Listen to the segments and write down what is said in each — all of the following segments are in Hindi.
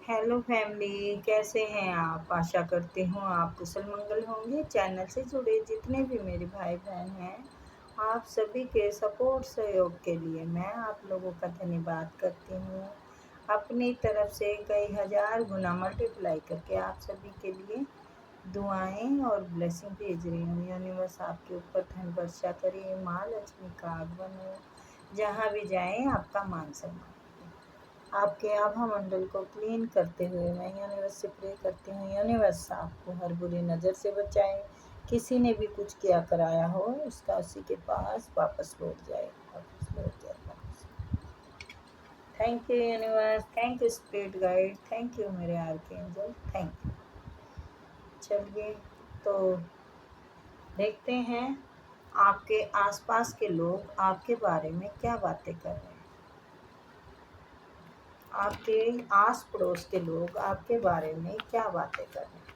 हेलो फैमिली, कैसे हैं आप? आशा करती हूँ आप कुशल मंगल होंगे। चैनल से जुड़े जितने भी मेरे भाई बहन हैं, आप सभी के सपोर्ट सहयोग के लिए मैं आप लोगों का धन्यवाद करती हूँ। अपनी तरफ से कई हजार गुना मल्टीप्लाई करके आप सभी के लिए दुआएं और ब्लेसिंग भेज रही हूँ। यूनिवर्स आपके ऊपर धन वर्षा करे, माँ लक्ष्मी का आगमन हो, जहाँ भी जाएं आपका मान सम्मान। आपके आभा मंडल को क्लीन करते हुए मैं यूनिवर्स से प्रे करती हूँ, यूनिवर्स आपको हर बुरी नज़र से बचाए। किसी ने भी कुछ किया कराया हो उसका उसी के पास वापस लौट जाए, वापस लौट जाए, वापस। Thank you universe, thank you spirit guide, thank you मेरे आर्कएंजल, थैंक यू। चलिए तो देखते हैं आपके आसपास के लोग आपके बारे में क्या बातें कर रहे हैं। आपके आस पड़ोस के लोग आपके बारे में क्या बातें कर रहे हैं।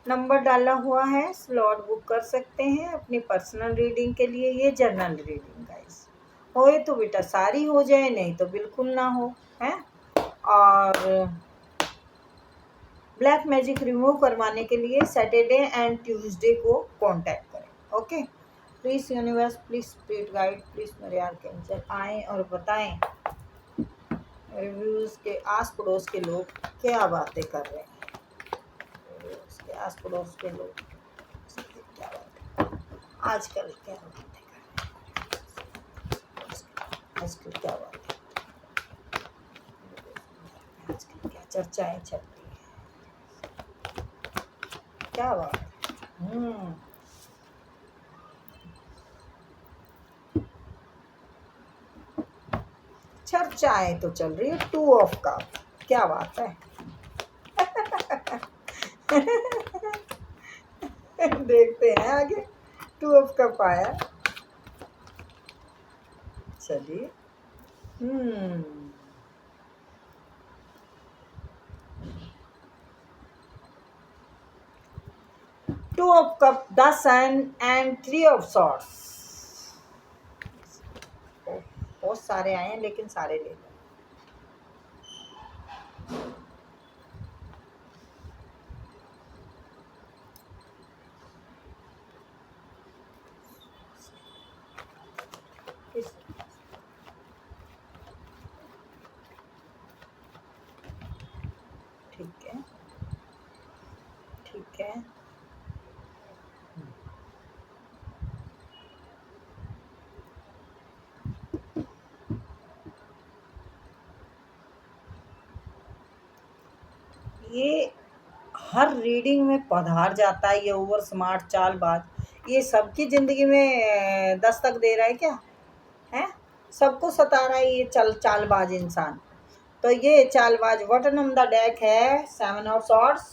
नंबर डाला हुआ है, स्लॉट बुक कर सकते हैं अपनी पर्सनल रीडिंग के लिए। ये जर्नल रीडिंग गाइस होए तो बेटा सारी हो जाए, नहीं तो बिल्कुल ना हो, है। और ब्लैक मैजिक रिमूव करवाने के लिए सैटरडे एंड ट्यूसडे को कांटेक्ट करें। Okay, please universe, please spirit guide, please मेरे आर्कएंजल आएँ और बताएं रिव्यूज़ के आस पड़ोस के लोग क्या बातें कर रहे हैं। रिव्यूज़ के आस पड़ोस के लोग क्या बातें आजकल क्या बातें कर रहे हैं, आजकल क्या बातें, आजकल क्या चर्चाएं चल रही है, क्या बात है। चर्चाएं तो चल रही है 2 ऑफ कप, क्या बात है। देखते हैं आगे 2 ऑफ कप आया। चलिए, 2 of cup, 10 and 3 of swords. बहुत सारे आए हैं लेकिन सारे ले लो। ठीक है, ठीक है। ये हर रीडिंग में पधार जाता है, ये ओवर स्मार्ट चालबाज, ये सबकी ज़िंदगी में दस्तक दे रहा है क्या है। सबको सता रहा है ये चालबाज इंसान। तो ये Chaalbaaz button on the deck है 7 ऑफ सॉर्ड्स।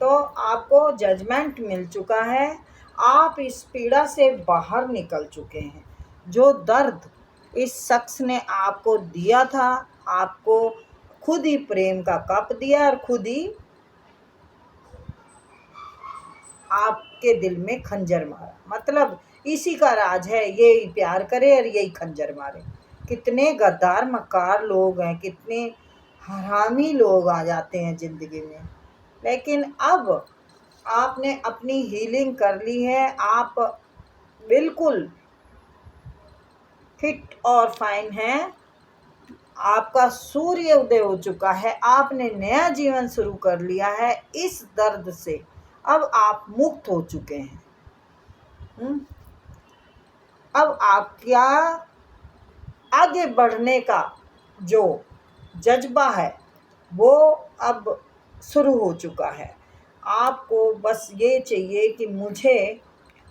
तो आपको जजमेंट मिल चुका है, आप इस पीड़ा से बाहर निकल चुके हैं। जो दर्द इस शख्स ने आपको दिया था, आपको खुद ही प्रेम का कप दिया और खुद ही आपके दिल में खंजर मारा। मतलब इसी का राज है, यही प्यार करे और यही खंजर मारे। कितने गद्दार मक्कार लोग हैं, कितने हरामी लोग आ जाते हैं ज़िंदगी में। लेकिन अब आपने अपनी हीलिंग कर ली है, आप बिल्कुल फिट और फाइन हैं। आपका सूर्य उदय हो चुका है, आपने नया जीवन शुरू कर लिया है। इस दर्द से अब आप मुक्त हो चुके हैं। अब आपका आगे बढ़ने का जो जज्बा है वो अब शुरू हो चुका है। आपको बस ये चाहिए कि मुझे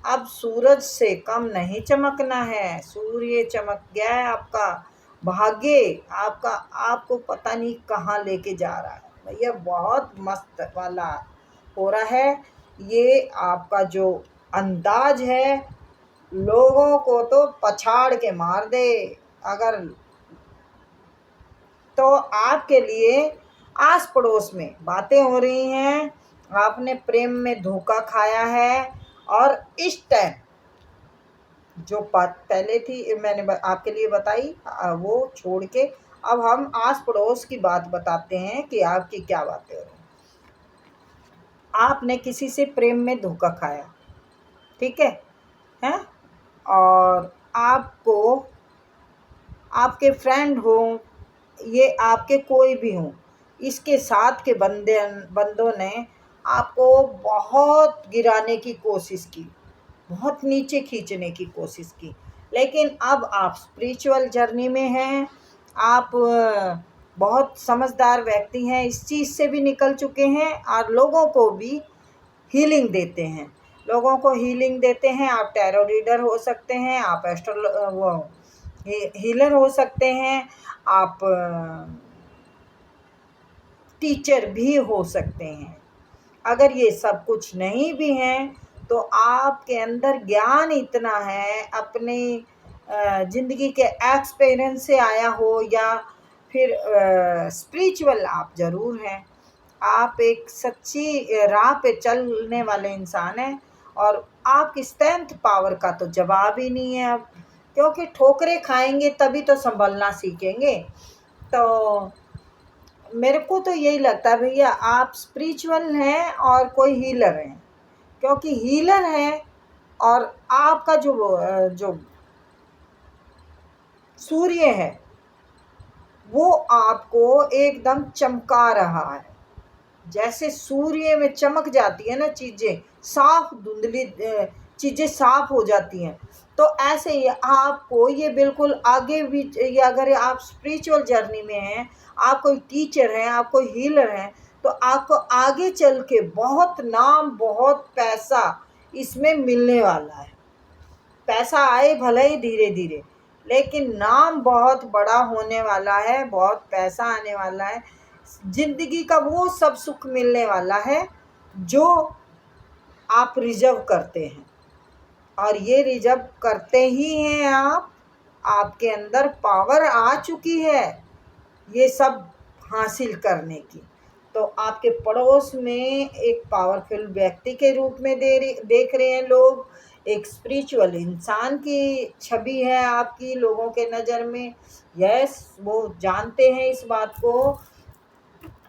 अब सूरज से कम नहीं चमकना है। सूर्य चमक गया है, आपका भाग्य आपका आपको पता नहीं कहाँ लेके जा रहा है भैया। बहुत मस्त वाला हो रहा है ये आपका जो अंदाज है, लोगों को तो पछाड़ के मार दे। अगर तो आपके लिए आस पड़ोस में बातें हो रही हैं, आपने प्रेम में धोखा खाया है और इस टाइम जो बात पहले थी मैंने आपके लिए बताई वो छोड़ के अब हम आस पड़ोस की बात बताते हैं कि आपकी क्या बातें हो रही। आपने किसी से प्रेम में धोखा खाया, ठीक है? हैं? और आपको आपके फ्रेंड हो, ये आपके कोई भी हों, इसके साथ के बंदों ने आपको बहुत गिराने की कोशिश की, बहुत नीचे खींचने की कोशिश की। लेकिन अब आप स्पिरिचुअल जर्नी में हैं, आप बहुत समझदार व्यक्ति हैं, इस चीज़ से भी निकल चुके हैं और लोगों को भी हीलिंग देते हैं, लोगों को हीलिंग देते हैं। आप टैरो रीडर हो सकते हैं, आप वो हीलर हो सकते हैं, आप टीचर भी हो सकते हैं। अगर ये सब कुछ नहीं भी हैं तो आपके अंदर ज्ञान इतना है, अपने ज़िंदगी के एक्सपीरियंस से आया हो या फिर स्पिरिचुअल आप ज़रूर हैं। आप एक सच्ची राह पे चलने वाले इंसान हैं और आपकी स्ट्रेंथ पावर का तो जवाब ही नहीं है अब, क्योंकि ठोकरें खाएंगे तभी तो संभलना सीखेंगे। तो मेरे को तो यही लगता है भैया आप स्पिरिचुअल हैं और कोई हीलर हैं, क्योंकि हीलर है और आपका जो सूर्य है वो आपको एकदम चमका रहा है। जैसे सूर्य में चमक जाती है ना चीज़ें, साफ धुंधली चीज़ें साफ हो जाती हैं, तो ऐसे ही आपको ये बिल्कुल आगे भी ये अगर आप स्पिरिचुअल जर्नी में हैं, आप कोई टीचर हैं, आप कोई हीलर हैं, तो आपको आगे चल के बहुत नाम बहुत पैसा इसमें मिलने वाला है। पैसा आए भले ही धीरे धीरे, लेकिन नाम बहुत बड़ा होने वाला है, बहुत पैसा आने वाला है, ज़िंदगी का वो सब सुख मिलने वाला है जो आप रिजर्व करते हैं। और ये रिजर्व करते ही हैं आप, आपके अंदर पावर आ चुकी है ये सब हासिल करने की। तो आपके पड़ोस में एक पावरफुल व्यक्ति के रूप में देख रहे हैं लोग, एक स्पिरिचुअल इंसान की छवि है आपकी लोगों के नज़र में। यस, वो जानते हैं इस बात को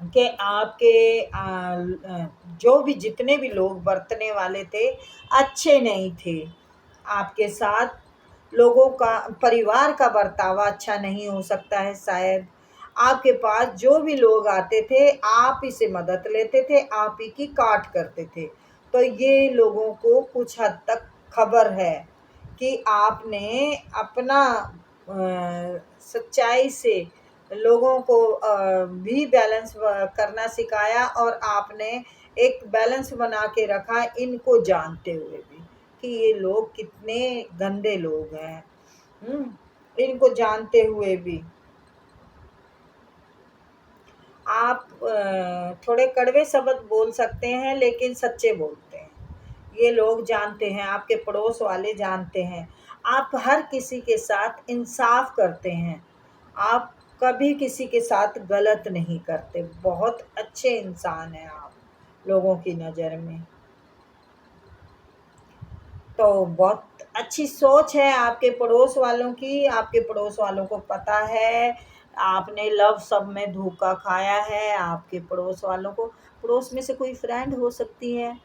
कि आपके जो भी जितने भी लोग बरतने वाले थे अच्छे नहीं थे आपके साथ। लोगों का परिवार का बर्तावा अच्छा नहीं हो सकता है शायद। आपके पास जो भी लोग आते थे आप ही से मदद लेते थे, आप ही की काट करते थे। तो ये लोगों को कुछ हद तक खबर है कि आपने अपना सच्चाई से लोगों को भी बैलेंस करना सिखाया और आपने एक बैलेंस बना के रखा इनको जानते हुए भी कि ये लोग कितने गंदे लोग हैं। इनको जानते हुए भी आप थोड़े कड़वे शब्द बोल सकते हैं लेकिन सच्चे बोलते हैं। ये लोग जानते हैं, आपके पड़ोस वाले जानते हैं। आप हर किसी के साथ इंसाफ करते हैं, आप कभी किसी के साथ गलत नहीं करते। बहुत अच्छे इंसान हैं आप लोगों की नज़र में। तो बहुत अच्छी सोच है आपके पड़ोस वालों की। आपके पड़ोस वालों को पता है आपने लव सब में धोखा खाया है। आपके पड़ोस वालों को, पड़ोस में से कोई फ्रेंड हो सकती है,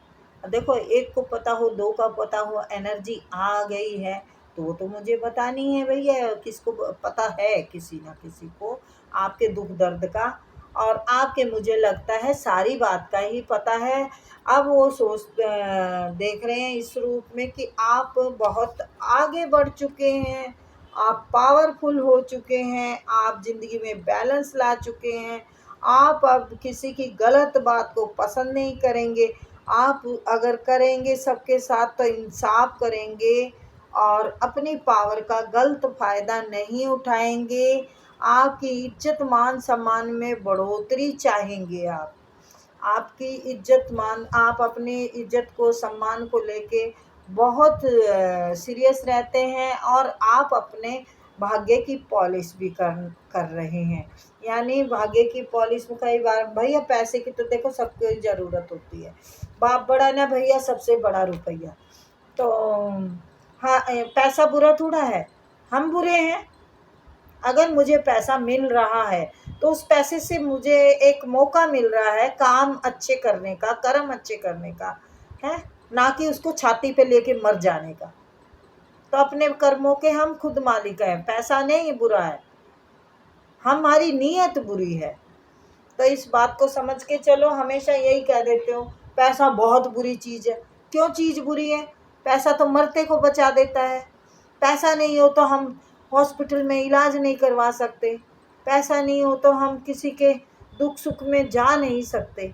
देखो एक को पता हो, दो का पता हो, एनर्जी आ गई है तो वो तो मुझे बतानी है भैया। किसको पता है, किसी ना किसी को आपके दुख दर्द का, और आपके मुझे लगता है सारी बात का ही पता है। अब वो देख रहे हैं इस रूप में कि आप बहुत आगे बढ़ चुके हैं, आप पावरफुल हो चुके हैं, आप ज़िंदगी में बैलेंस ला चुके हैं। आप अब किसी की गलत बात को पसंद नहीं करेंगे। आप अगर करेंगे सबके साथ तो इंसाफ करेंगे और अपनी पावर का गलत फ़ायदा नहीं उठाएंगे। आपकी इज्जत मान सम्मान में बढ़ोतरी चाहेंगे आपकी इज्जत मान, आप अपनी इज्जत को सम्मान को लेके बहुत सीरियस रहते हैं और आप अपने भाग्य की पॉलिश भी कर रहे हैं। यानी भाग्य की पॉलिश में कई बार भैया पैसे की तो देखो सबको ज़रूरत होती है, बाप बड़ा ना भैया सबसे बड़ा रुपया। तो हाँ, पैसा बुरा थोड़ा है, हम बुरे हैं। अगर मुझे पैसा मिल रहा है तो उस पैसे से मुझे एक मौका मिल रहा है काम अच्छे करने का, कर्म अच्छे करने का, है ना कि उसको छाती पे लेके मर जाने का। तो अपने कर्मों के हम खुद मालिक हैं, पैसा नहीं बुरा है, हमारी नीयत बुरी है। तो इस बात को समझ के चलो। हमेशा यही कह देते हो पैसा बहुत बुरी चीज़ है। क्यों चीज़ बुरी है? पैसा तो मरते को बचा देता है। पैसा नहीं हो तो हम हॉस्पिटल में इलाज नहीं करवा सकते। पैसा नहीं हो तो हम किसी के दुख सुख में जा नहीं सकते।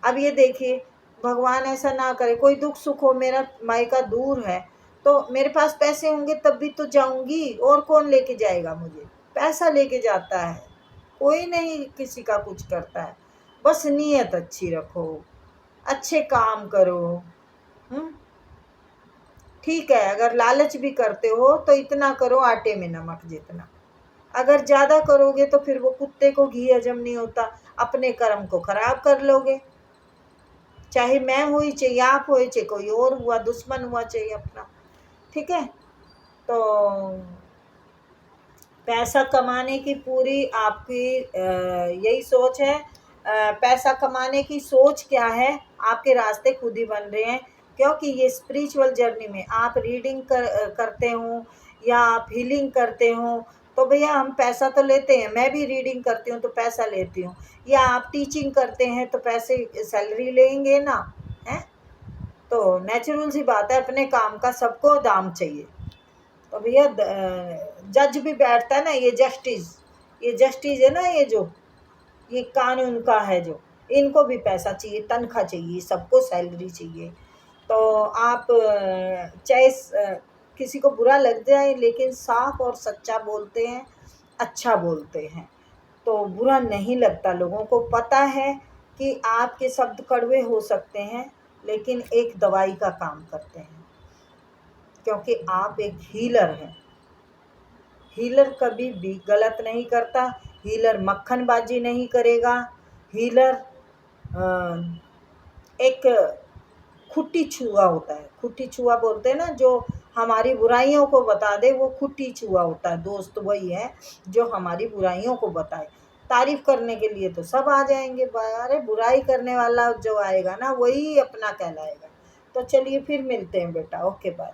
अब ये देखिए, भगवान ऐसा ना करे, कोई दुख सुख हो, मेरा मायका दूर है, तो मेरे पास पैसे होंगे तब भी तो जाऊंगी, और कौन लेके जाएगा मुझे? पैसा लेके जाता है, कोई नहीं किसी का कुछ करता है। बस नीयत अच्छी रखो, अच्छे काम करो। हम्म ठीक है, अगर लालच भी करते हो तो इतना करो आटे में नमक जितना। अगर ज़्यादा करोगे तो फिर वो कुत्ते को घी हजम नहीं होता, अपने कर्म को खराब कर लोगे। चाहे मैं हुई, चाहे आप हुए, चाहे कोई और हुआ, दुश्मन हुआ, चाहिए अपना। ठीक है, तो पैसा कमाने की पूरी आपकी यही सोच है। पैसा कमाने की सोच क्या है, आपके रास्ते खुद ही बन रहे हैं। क्योंकि ये स्पिरिचुअल जर्नी में आप रीडिंग करते हो या आप हीलिंग करते हो, तो भैया हम पैसा तो लेते हैं। मैं भी रीडिंग करती हूँ तो पैसा लेती हूँ, या आप टीचिंग करते हैं तो पैसे सैलरी लेंगे ना, है। तो नेचुरल सी बात है, अपने काम का सबको दाम चाहिए। तो भैया जज भी बैठता है ना, ये जस्टिस है ना, ये कानून का है जो, इनको भी पैसा चाहिए, तनख्वाह चाहिए, सबको सैलरी चाहिए। तो आप चाहे किसी को बुरा लग जाए, लेकिन साफ और सच्चा बोलते हैं, अच्छा बोलते हैं, तो बुरा नहीं लगता। लोगों को पता है कि आपके शब्द कड़वे हो सकते हैं, लेकिन एक दवाई का काम करते हैं, क्योंकि आप एक हीलर हैं। हीलर कभी भी गलत नहीं करता, हीलर मक्खनबाजी नहीं करेगा। हीलर एक खुट्टी छुआ होता है, खुट्टी छुआ बोलते हैं ना, जो हमारी बुराइयों को बता दे, वो खुट्टी छुआ होता है। दोस्त वही है जो हमारी बुराइयों को बताए। तारीफ करने के लिए तो सब आ जाएंगे, अरे बुराई करने वाला जो आएगा ना, वही अपना कहलाएगा। तो चलिए फिर मिलते हैं बेटा, ओके बाय।